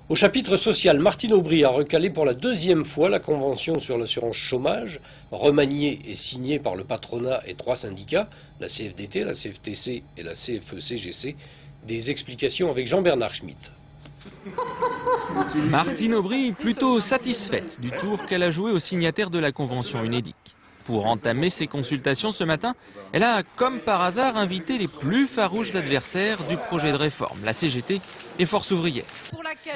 Au chapitre social, Martine Aubry a recalé pour la deuxième fois la convention sur l'assurance chômage, remaniée et signée par le patronat et 3 syndicats, la CFDT, la CFTC et la CFE-CGC. Des explications avec Jean-Bernard Schmitt. Martine Aubry plutôt satisfaite du tour qu'elle a joué aux signataires de la convention UNEDIC. Pour entamer ses consultations ce matin, elle a, comme par hasard, invité les plus farouches adversaires du projet de réforme, la CGT et Force ouvrière.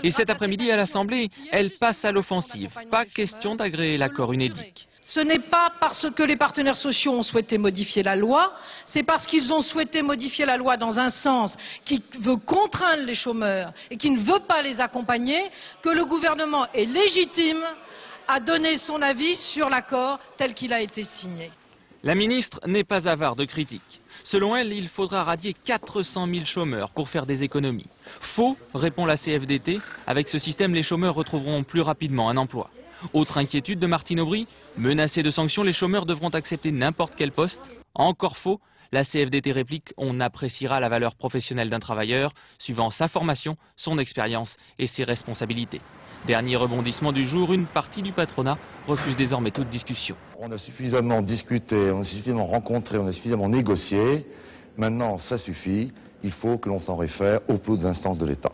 Et cet après-midi à l'Assemblée, elle passe à l'offensive. Pas question d'agréer l'accord UNEDIC. Ce n'est pas parce que les partenaires sociaux ont souhaité modifier la loi, c'est parce qu'ils ont souhaité modifier la loi dans un sens qui veut contraindre les chômeurs et qui ne veut pas les accompagner, que le gouvernement est légitime à donner son avis sur l'accord tel qu'il a été signé. La ministre n'est pas avare de critiques. Selon elle, il faudra radier 400 000 chômeurs pour faire des économies. Faux, répond la CFDT. Avec ce système, les chômeurs retrouveront plus rapidement un emploi. Autre inquiétude de Martine Aubry, menacés de sanctions, les chômeurs devront accepter n'importe quel poste. Encore faux, la CFDT réplique, on appréciera la valeur professionnelle d'un travailleur, suivant sa formation, son expérience et ses responsabilités. Dernier rebondissement du jour, une partie du patronat refuse désormais toute discussion. On a suffisamment discuté, on a suffisamment rencontré, on a suffisamment négocié. Maintenant, ça suffit. Il faut que l'on s'en réfère aux plus hautes instances de l'État.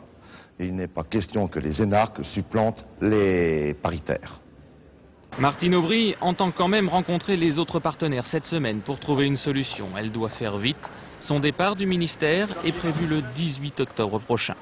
Et il n'est pas question que les énarques supplantent les paritaires. Martine Aubry entend quand même rencontrer les autres partenaires cette semaine pour trouver une solution. Elle doit faire vite. Son départ du ministère est prévu le 18 octobre prochain.